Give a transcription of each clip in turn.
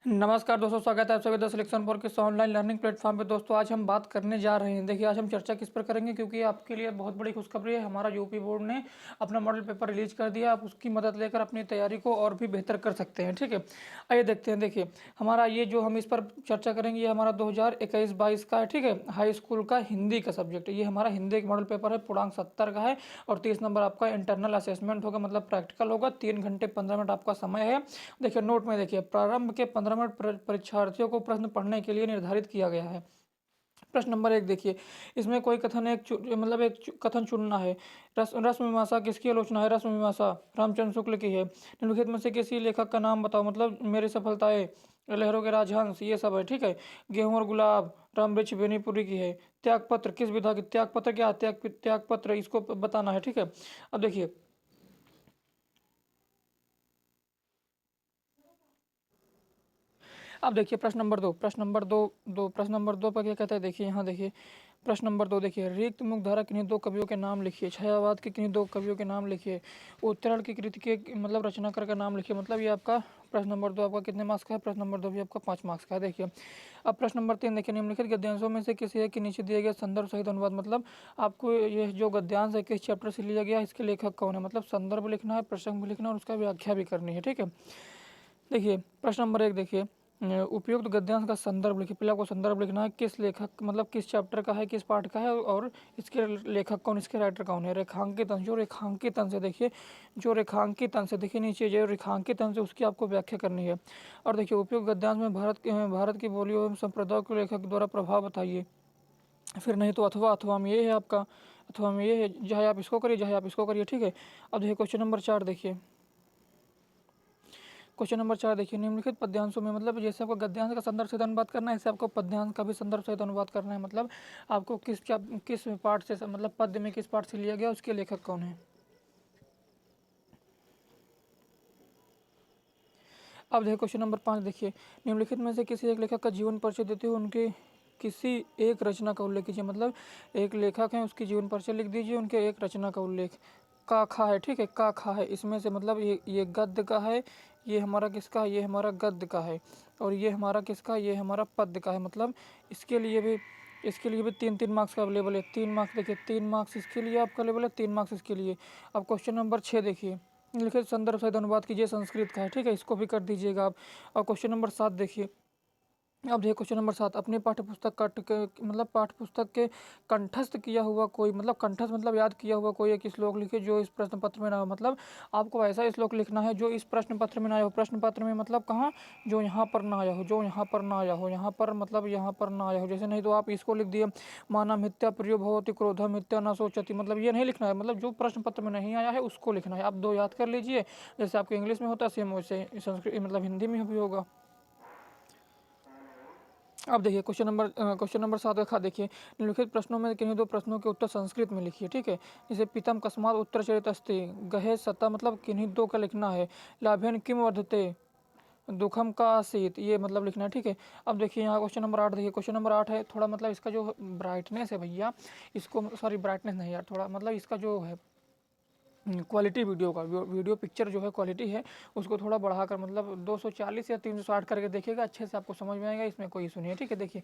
नमस्कार दोस्तों, स्वागत है आप सभी द सिलेक्शन फॉर किस ऑनलाइन लर्निंग प्लेटफॉर्म पे। दोस्तों आज हम बात करने जा रहे हैं, देखिए आज हम चर्चा किस पर करेंगे, क्योंकि आपके लिए बहुत बड़ी खुशखबरी है। हमारा यूपी बोर्ड ने अपना मॉडल पेपर रिलीज कर दिया। आप उसकी मदद लेकर अपनी तैयारी को और भी बेहतर कर सकते हैं। ठीक है, आइए देखते हैं। देखिए हमारा ये जो हम इस पर चर्चा करेंगे, ये हमारा 2021-22 का है। ठीक है, हाई स्कूल का हिंदी का सब्जेक्ट है। ये हमारा हिंदी का मॉडल पेपर है, पूर्णांक 70 का है और 30 नंबर आपका इंटरनल असेसमेंट होगा, मतलब प्रैक्टिकल होगा। 3 घंटे 15 मिनट आपका समय है। देखिए नोट में देखिए, प्रारंभ के 15 मिनट परीक्षार्थियों को प्रश्न पढ़ने के लिए निर्धारित किया गया है। प्रश्न नंबर 1 देखिए, इसमें कोई कथन मतलब कथन चुनना है। रस्म मीमांसा किसकी आलोचना है? रस्म मीमांसा रामचंद्र शुक्ल की है। निम्नलिखित में से किसी लेखक का नाम बताओ, मतलब मेरी सफलताएं, लहरों के राजहंस, ये सब है। ठीक है, गेहूं और गुलाब रामवृक्ष बेनीपुरी की है। त्यागपत्र किस विधा की? त्यागपत्र क्या? त्यागपत्र इसको बताना है। ठीक है, अब देखिए, अब देखिए प्रश्न नंबर दो पर क्या कहता है, देखिए यहाँ देखिए प्रश्न नंबर 2 देखिए, रिक्त मुखधारा किन्हीं दो कवियों के नाम लिखिए। छायावाद के किन्हीं दो कवियों के नाम लिखिए। उत्तरायण की कृति के मतलब रचनाकार का नाम लिखिए। मतलब ये आपका प्रश्न नंबर 2 आपका कितने मार्क्स का है? प्रश्न नंबर 2 भी आपका 5 मार्क्स का है। देखिए अब प्रश्न नंबर 3 देखिए, निम्नलिखित गद्यांशों में से किसी एक के नीचे दिए गए संदर्भ सहित अनुवाद, मतलब आपको ये जो गद्यांश है किस चैप्टर से लिया गया, इसके लेखक कौन है, मतलब संदर्भ लिखना है, प्रसंग भी लिखना है और उसका व्याख्या भी करनी है। ठीक है, देखिए प्रश्न नंबर 1 देखिए, उपयुक्त गद्यांश का संदर्भ लिखिए। पहले आपको संदर्भ लिखना है, किस लेखक मतलब किस चैप्टर का है, किस पाठ का है और इसके लेखक कौन, इसके राइटर कौन है। रेखांकित अंश, जो रेखांकित अंश है देखिए, जो रेखांकित अंश है देखिए नीचे जो रेखांकित अंश है उसकी आपको व्याख्या करनी है। और देखिए उपयुक्त गद्यांश में भारत की बोलियों एवं संप्रदायों के लेखक द्वारा प्रभाव बताइए। फिर नहीं तो अथवा में ये है आपका, अथवा में ये है, चाहे आप इसको करिए चाहे आप इसको करिए। ठीक है, अब देखिए क्वेश्चन नंबर 4 देखिए, क्वेश्चन नंबर 4 देखिए, निम्नलिखित पद्यांशों में, मतलब जैसे आपको गद्यांश का संदर्भ सहित अनुवाद करना है, ऐसे आपको पद्यांश का भी संदर्भ सहित अनुवाद करना है। मतलब आपको किस पाठ से, मतलब पद्य में किस पाठ से लिया गया, उसके लेखक कौन है। अब देखिए क्वेश्चन नंबर 5 देखिए, निम्नलिखित में से किसी एक लेखक का जीवन परिचय देते हुए उनके किसी एक रचना का उल्लेख कीजिए। मतलब एक लेखक है, उसकी जीवन परिचय लिख दीजिए, उनके एक रचना का उल्लेख। का खा है, ठीक है, का खा है, इसमें से मतलब ये गद्य का है, ये हमारा किसका है, ये हमारा गद्य का है, और ये हमारा किसका, ये हमारा पद्य का है। मतलब इसके लिए भी 3-3 मार्क्स का अवेलेबल है। 3 मार्क्स देखिए, 3 मार्क्स इसके लिए आपका अवेलेबल है, 3 मार्क्स इसके लिए। अब क्वेश्चन नंबर 6 देखिए, लिखित संदर्भ सहित अनुवाद कीजिए, संस्कृत का है। ठीक है, इसको भी कर दीजिएगा आप। और क्वेश्चन नंबर 7 देखिए, अब देखिए क्वेश्चन नंबर 7, अपनी मतलब पाठ्य पुस्तक के कंठस्थ किया हुआ कोई, मतलब कंठस्थ मतलब याद किया हुआ कोई एक श्लोक लिखिए जो इस प्रश्न पत्र में ना हो। मतलब आपको ऐसा श्लोक लिखना है जो इस प्रश्न पत्र में ना आया हो। प्रश्न पत्र में मतलब कहाँ, जो यहाँ पर ना आया हो, जो यहाँ पर ना आया हो, यहाँ पर मतलब यहाँ पर ना आया हो। जैसे नहीं तो आप इसको लिख दिए, माना मिथ्या प्रियो भवति क्रोधा मिथ्या न सोचती, मतलब ये नहीं लिखना है। मतलब जो प्रश्न पत्र में नहीं आया है उसको लिखना है। आप दो याद कर लीजिए, जैसे आपके इंग्लिश में होता है सेम वैसे संस्कृत मतलब हिंदी में भी होगा। अब देखिए क्वेश्चन नंबर 7 का देखिए, निम्नलिखित प्रश्नों में किन्हीं दो प्रश्नों के उत्तर संस्कृत में लिखिए। ठीक है, जैसे पितम कस्मात उत्तर चरित अस्ति, गहे सता, मतलब किन्हीं दो का लिखना है। लाभेन किम वर्धते, दुखम का आसीत, ये मतलब लिखना है। ठीक है, अब देखिए यहाँ क्वेश्चन नंबर 8 देखिए, क्वेश्चन नंबर 8 है थोड़ा, मतलब इसका जो ब्राइटनेस है भैया, इसको सॉरी ब्राइटनेस नहीं यार, थोड़ा मतलब इसका जो है क्वालिटी वीडियो का, वीडियो पिक्चर जो है क्वालिटी है उसको थोड़ा बढ़ाकर, मतलब 240 या 360 करके देखिएगा, अच्छे से आपको समझ में आएगा, इसमें कोई इशू नहीं है। ठीक है, देखिए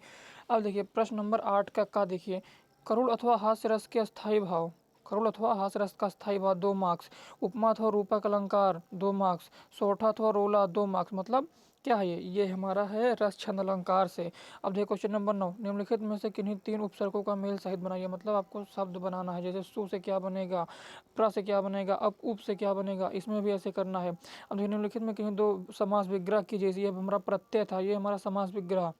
अब देखिए प्रश्न नंबर 8 का देखिए, करुण अथवा हास्य रस के अस्थायी भाव, करुण अथवा हास्य रस का स्थायी भाव 2 मार्क्स। उपमा अथवा रूपक अलंकार 2 मार्क्स। सोठा अथवा रोला 2 मार्क्स। मतलब क्या है ये हमारा है रस छंद अलंकार से। अब देखिए क्वेश्चन नंबर 9, निम्नलिखित में से किन्हीं 3 उपसर्गों का मेल सहित बनाइए। मतलब आपको शब्द बनाना है, जैसे सु से क्या बनेगा, प्र से क्या बनेगा, अब उप से क्या बनेगा, इसमें भी ऐसे करना है। अब देखिए निम्नलिखित में किन्हीं दो समास विग्रह कीजिए। ये हमारा प्रत्यय था, ये हमारा समास विग्रह।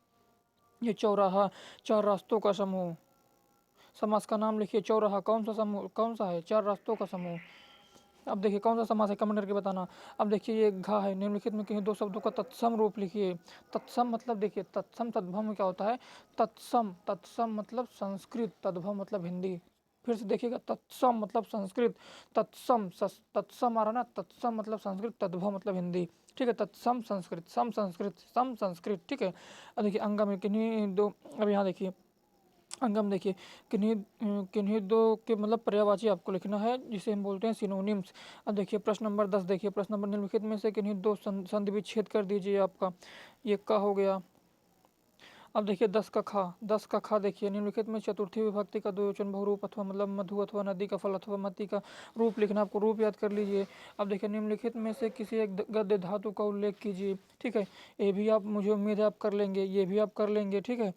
ये चौराहा, चार रास्तों का समूह, समास का नाम लिखिए। चौराहा कौन सा समूह, कौन सा है, चार रास्तों का समूह। अब देखिए कौन सा समास है, कमेंट करके बताना। अब देखिए ये घा है, निम्नलिखित में किन्हीं दो शब्दों का तत्सम रूप लिखिए। तत्सम मतलब देखिए, तत्सम तद्भव में क्या होता है, तत्सम, तत्सम मतलब संस्कृत, तद्भव मतलब हिंदी। फिर से देखिएगा, तत्सम मतलब संस्कृत, तत्सम आ रहा ना, तत्सम मतलब संस्कृत, तद्भव मतलब हिंदी। ठीक है, तत्सम संस्कृत, सम संस्कृत, सम संस्कृत। ठीक है, अब देखिए अंग में किन्हीं दो, अब यहाँ देखिए अंगम देखिए, किन्हीं दो के मतलब पर्यायवाची आपको लिखना है, जिसे हम बोलते हैं सिनोनिम्स। अब देखिए प्रश्न नंबर 10 देखिए, प्रश्न नंबर निम्नलिखित में से किन्हीं दो संधि विच्छेद कर दीजिए आपका, ये का हो गया। अब देखिए 10 का खा देखिए, निम्नलिखित में चतुर्थी विभक्ति का द्विवचन बहुरूप अथवा मतलब मधु अथवा नदी का फल अथवा मती का रूप लिखना, आपको रूप याद कर लीजिए। अब देखिए निम्नलिखित में से किसी एक गद्य धातु का उल्लेख कीजिए, ठीक है, ये भी आप, मुझे उम्मीद है आप कर लेंगे, ये भी आप कर लेंगे, ठीक है।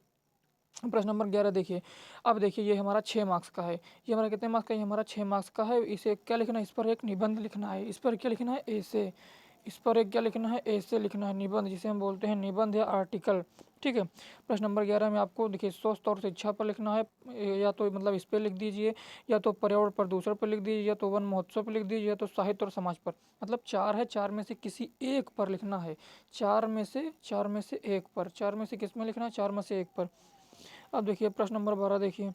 प्रश्न नंबर 11 देखिए, अब देखिए ये हमारा 6 मार्क्स का है, ये हमारा कितने मार्क्स का है, ये हमारा 6 मार्क्स का है। इसे क्या लिखना है, इस पर एक निबंध लिखना है, इस पर क्या लिखना है, ऐसे, इस पर एक क्या लिखना है, ऐसे लिखना है, निबंध, जिसे हम बोलते हैं निबंध या आर्टिकल, ठीक है। प्रश्न नंबर 11 में आपको देखिए स्वस्थ और शिक्षा पर लिखना है, या तो मतलब इस पर लिख दीजिए, या तो पर्यावरण प्रदूषण पर लिख दीजिए, या तो वन महोत्सव पर लिख दीजिए, या तो साहित्य और समाज पर। मतलब 4 है, 4 में से किसी एक पर लिखना है, 4 में से एक पर, 4 में से किस में लिखना है, 4 में से एक पर। अब देखिए प्रश्न नंबर 12 देखिए,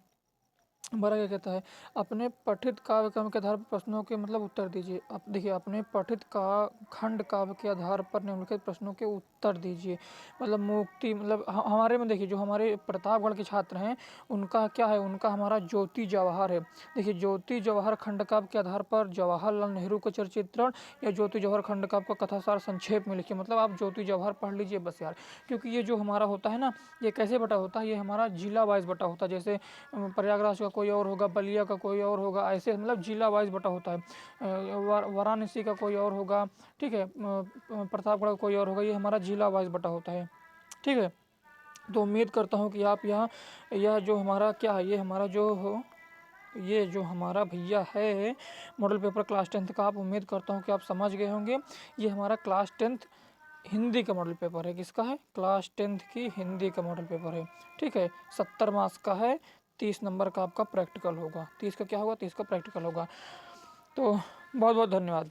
12 क्या कहता है, अपने पठित काव्य क्रम के आधार पर प्रश्नों के मतलब उत्तर दीजिए। अब देखिए अपने पठित का खंड काव्य के आधार पर निम्नलिखित प्रश्नों के उत्तर दीजिए। मतलब मुक्ति मतलब हमारे में देखिए, जो हमारे प्रतापगढ़ के छात्र हैं उनका क्या है, उनका हमारा ज्योति जवाहर है। देखिए ज्योति जवाहर खंड काव्य के आधार पर जवाहरलाल नेहरू का चरित्रण, या ज्योति जवाहर खंड काव्य का कथासार संक्षेप में लिखिए। मतलब आप ज्योति जवाहर पढ़ लीजिए बस यार, क्योंकि ये जो हमारा होता है ना, ये कैसे बटा होता है, ये हमारा जिला वाइज बटा होता है। जैसे प्रयागराज का कोई और होगा, बलिया का कोई और होगा, ऐसे मतलब जिला वाइज बटा होता है। वाराणसी का कोई और होगा, ठीक है, प्रतापगढ़ का कोई और होगा, ये हमारा जिला वाइज बटा होता है, ठीक है। तो उम्मीद करता हूँ कि आप यहाँ, यह जो हमारा क्या है, ये हमारा जो हो, ये जो हमारा भैया है मॉडल पेपर क्लास 10 का, आप उम्मीद करता हूँ कि आप समझ गए होंगे। ये हमारा क्लास 10 हिंदी का मॉडल पेपर है, किसका है, क्लास 10 की हिंदी का मॉडल पेपर है, ठीक है। 70 मार्क्स का है, 30 नंबर का आपका प्रैक्टिकल होगा, 30 का क्या होगा, 30 का प्रैक्टिकल होगा। तो बहुत बहुत धन्यवाद।